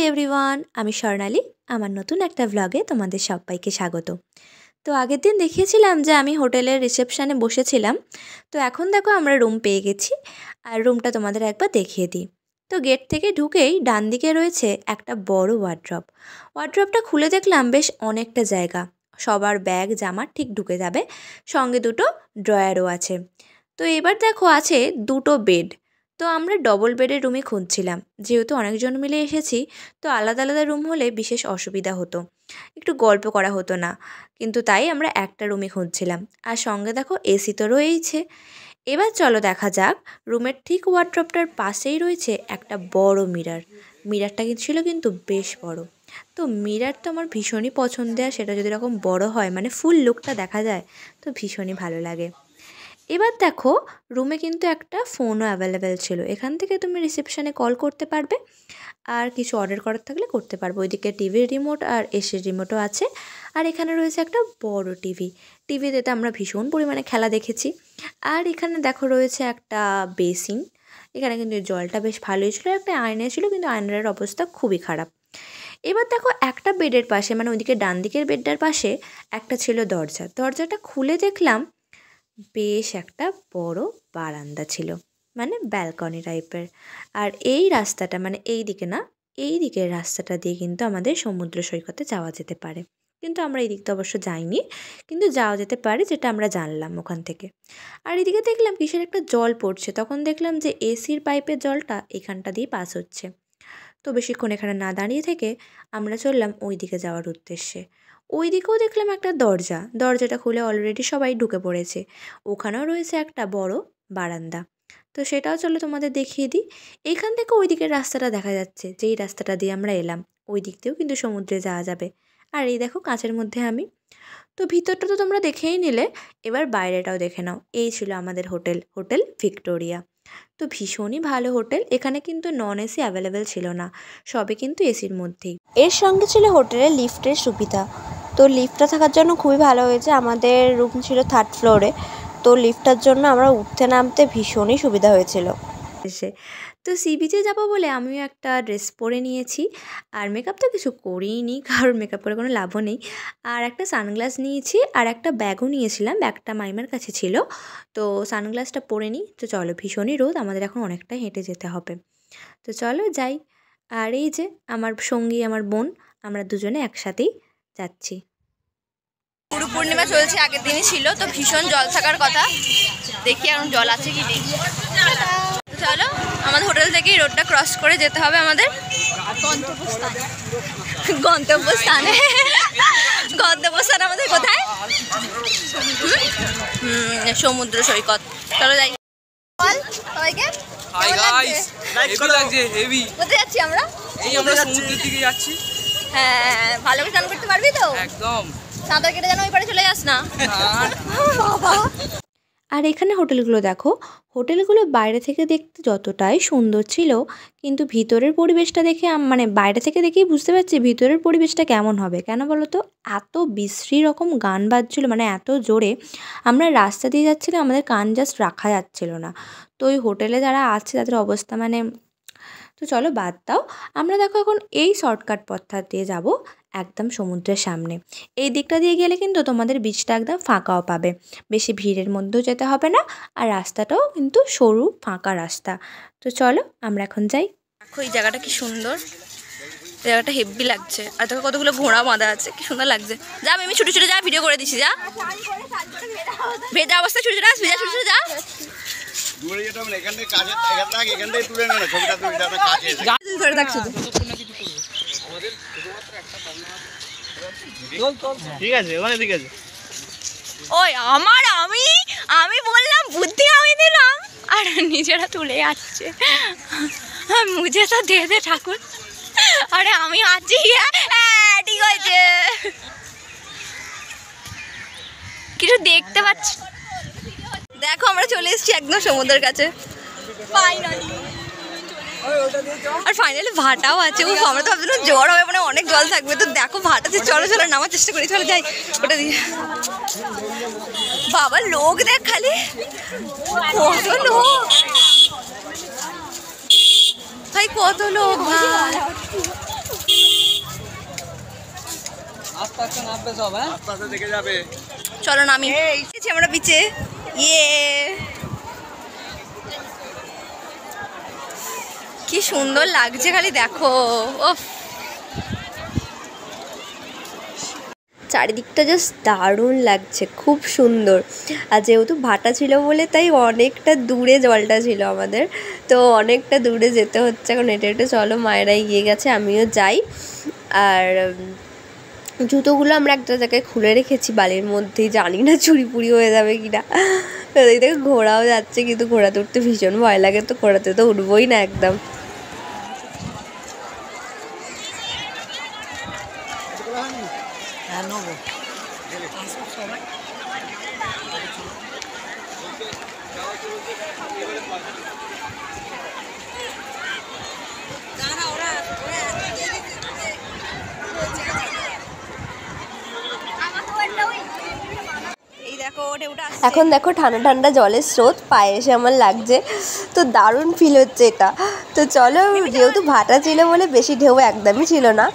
Everyone, আমি স্বর্ণালী। আমার নতুন একটা ব্লগে তোমাদের সবাইকে স্বাগত। তো আগের দিন দেখিয়েছিলাম যে আমি হোটেলের রিসেপশানে বসেছিলাম। তো এখন দেখো আমরা রুম পেয়ে গেছি, আর রুমটা তোমাদের একবার দেখিয়ে দিই। তো গেট থেকে ঢুকেই ডান দিকে রয়েছে একটা বড় ওয়ার্ড্রপটা খুলে দেখলাম বেশ অনেকটা জায়গা, সবার ব্যাগ জামা ঠিক ঢুকে যাবে, সঙ্গে দুটো ড্রয়ারও আছে। তো এবার দেখো আছে দুটো বেড। তো আমরা ডবল বেডের রুমই খুঁজছিলাম, যেহেতু অনেকজন মিলে এসেছি। তো আলাদা আলাদা রুম হলে বিশেষ অসুবিধা হতো, একটু গল্প করা হতো না, কিন্তু তাই আমরা একটা রুমই খুঁজছিলাম। আর সঙ্গে দেখো এসি তো রয়েইছে। এবার চলো দেখা যাক। রুমের ঠিক ওয়ার্ড্রপটার পাশেই রয়েছে একটা বড় মিরারটা ছিল কিন্তু বেশ বড়। তো মিরার তো আমার ভীষণই পছন্দের, সেটা যদি এরকম বড় হয় মানে ফুল লুকটা দেখা যায় তো ভীষণই ভালো লাগে। এবার দেখো রুমে কিন্তু একটা ফোনও অ্যাভেলেবেল ছিল, এখান থেকে তুমি রিসেপশানে কল করতে পারবে, আর কিছু অর্ডার করার থাকলে করতে পারবে। ওইদিকে টিভির রিমোট আর এসির রিমোটও আছে। আর এখানে রয়েছে একটা বড় টিভিতে তো আমরা ভীষণ পরিমাণে খেলা দেখেছি। আর এখানে দেখো রয়েছে একটা বেসিন, এখানে কিন্তু জলটা বেশ ভালোই ছিল। একটা আয়না ছিল, কিন্তু আয়নার অবস্থা খুবই খারাপ। এবার দেখো একটা বেডের পাশে, মানে ওইদিকে ডান দিকের বেডটার পাশে একটা ছিল দরজাটা খুলে দেখলাম বেশ একটা বড় বারান্দা ছিল, মানে ব্যালকনি টাইপের। আর এই রাস্তাটা, মানে এই দিকের রাস্তাটা দিয়ে কিন্তু আমাদের সমুদ্র সৈকতে যাওয়া যেতে পারে, কিন্তু আমরা এই দিকটা অবশ্য যাইনি, কিন্তু যাওয়া যেতে পারে, যেটা আমরা জানলাম ওখান থেকে। আর এদিকে দেখলাম কিসের একটা জল পড়ছে, তখন দেখলাম যে এসির পাইপের জলটা এখানটা দিয়ে পাস হচ্ছে। তো বেশিক্ষণ এখানে না দাঁড়িয়ে থেকে আমরা চললাম ওই দিকে যাওয়ার উদ্দেশ্যে। ওই দিকেও দেখলাম একটা দরজাটা খুলে অলরেডি সবাই ঢুকে পড়েছে। ওখানেও রয়েছে একটা বড় বারান্দা। তো সেটাও চলো তোমাদের দেখিয়ে দিই। এইখান থেকে ওই দিকের রাস্তাটা দেখা যাচ্ছে, যেই রাস্তাটা দিয়ে আমরা এলাম ওই দিক দিয়েও কিন্তু সমুদ্রে যাওয়া যাবে। আর এই দেখো কাঁচের মধ্যে আমি। তো ভিতরটা তো তোমরা দেখেই নিলে, এবার বাইরেটাও দেখে নাও। এই ছিল আমাদের হোটেল ভিক্টোরিয়া। তো ভীষণই ভালো হোটেল। এখানে কিন্তু নন এসি অ্যাভেলেবেল ছিল না, সবে কিন্তু এসির মধ্যেই। এর সঙ্গে ছিল হোটেলের লিফটের সুবিধা। তো লিফটটা থাকার জন্য খুবই ভালো হয়েছে। আমাদের রুম ছিল 3rd ফ্লোরে, তো লিফটটার জন্য আমরা উঠতে নামতে ভীষণই সুবিধা হয়েছিল। এসে তো সি বিচে যাবো বলে আমিও একটা ড্রেস পরে নিয়েছি, আর মেকআপ তো কিছু করিনি, কারণ মেকআপ করে কোনো লাভও নেই। আর একটা সানগ্লাস নিয়েছি, আর একটা ব্যাগও নিয়েছিলাম, ব্যাগটা মাইমার কাছে ছিল। তো সানগ্লাসটা পরে নিই। তো চলো, ভীষণই রোদ, আমাদের এখন অনেকটা হেঁটে যেতে হবে। তো চলো যাই। আর এই যে আমার সঙ্গী, আমার বোন, আমরা দুজনে একসাথেই যাচ্ছি। গুরু পূর্ণিমা চলছে, আগের দিনই ছিল, তো ভীষণ জল থাকার কথা। দেখি এখন জল আছে কি নেই। চলো, আমাদের হোটেল থেকেই রোডটা ক্রস করে যেতে হবে আমাদের গন্তব্যস্থানে। গন্তব্যস্থান আমাদের কোথায়? সমুদ্র সৈকত। চলো যাই। সবাইকে হাই গাইস, হেভি লাগছে, হেভি। কোথায় যাচ্ছি আমরা? এই আমরা সমুদ্রের দিকে যাচ্ছি। হ্যাঁ, ভালো করে স্নান করতে পারবি তো? একদম। সাঁতার কেটে যেন ওই পারে চলে যাস না। বাবা। আর এখানে হোটেলগুলো দেখো, হোটেলগুলো বাইরে থেকে দেখতে যতটাই সুন্দর ছিল, কিন্তু ভিতরের পরিবেশটা দেখে মানে বাইরে থেকে দেখেই বুঝতে পারছি ভিতরের পরিবেশটা কেমন হবে। কেন বলো তো? এত বিশ্রী রকম গান বাজছিলো, মানে এত জোরে। আমরা রাস্তা দিয়ে যাচ্ছিলাম, আমাদের কান জাস্ট রাখা যাচ্ছিল না। তো ওই হোটেলে যারা আছে তাদের অবস্থা মানে, তো চলো বাদ দাও। আমরা দেখো এখন এই শর্টকাট পথটা দিয়ে যাব একদম সমুদ্রের সামনে। এই দিকটা দিয়ে গেলে কিন্তু তোমাদের বিচটা একদম ফাঁকাও পাবে, বেশি ভিড়ের মধ্যেও যেতে হবে না, আর রাস্তাটাও কিন্তু সরু ফাঁকা রাস্তা। তো চলো আমরা এখন যাই। দেখো এই জায়গাটা কি সুন্দর, এই জায়গাটা হেভি লাগছে। আর দেখো কতগুলো ঘোড়া বাঁধা আছে, কি সুন্দর লাগছে। যা আমি ছুটে ছুটে যা, ভিডিও করে দিচ্ছি, যা ভেজা অবস্থায় ছুটে ছুটে আস, ভেজা ছুটে ছুটে যা। ঠিক আছে, ওখানে ঠিক আছে। ওই আমি বললাম বুদ্ধি আমি দিলাম, আর নিজেরা তুলে আসছে। মুঝে তো দে দে ঠাকুর। আরে আমি আছি, ঠিক হয়েছে। কিছু দেখতে পাচ্ছি। দেখো আমরা চলে এসেছি একদম সমুদ্রের কাছে ফাইনালি। আর ফাইনালি ভাটাও আছে। ও আমরা তো ভাবছিলাম জ্বর হবে, মানে অনেক জল থাকবে। তো দেখো ভাটাতে, চলো চলো নামার চেষ্টা করি, চলো যাই ওটা দিয়ে। বাবা লোক দেখ খালি, কত লোক ভাই, কত লোক ভাই। চলো নামি আমরা পিছে ইয়ে কি সুন্দর লাগছে খালি দেখো ওফ চারিদিকটা জাস্ট দারুণ লাগছে, খুব সুন্দর। আর যেহেতু ভাটা ছিল বলে তাই অনেকটা দূরে জলটা ছিল আমাদের, তো অনেকটা দূরে যেতে হচ্ছে। এখন হেঁটে হেঁটে চলো, মায়েরা এগিয়ে গেছে, আমিও যাই। আর জুতোগুলো আমরা একটা জায়গায় খুলে রেখেছি বালির মধ্যেই, জানি না চুরি পুরি হয়ে যাবে কিনা। এই দেখো ঘোড়াও যাচ্ছে, কিন্তু ঘোড়াতে উঠতে ভীষণ ভয় লাগে, তো ঘোড়াতে তো উঠবোই না একদম। এখন দেখো ঠান্ডা ঠান্ডা জলের স্রোত পায়ে এসে আমার লাগছে, তো দারুণ ফিল হচ্ছে এটা। তো চলো, যেহেতু ভাটা ছিল বলে বেশি ঢেউ একদমই ছিল না।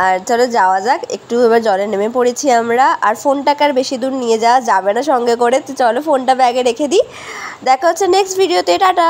আর চলো যাওয়া যাক, একটু এবার জলে নেমে পড়েছি আমরা। আর ফোনটাকে আর বেশি দূর নিয়ে যাওয়া যাবে না সঙ্গে করে, তো চলো ফোনটা ব্যাগে রেখে দিই। দেখা হচ্ছে নেক্সট ভিডিওতে, টাটা।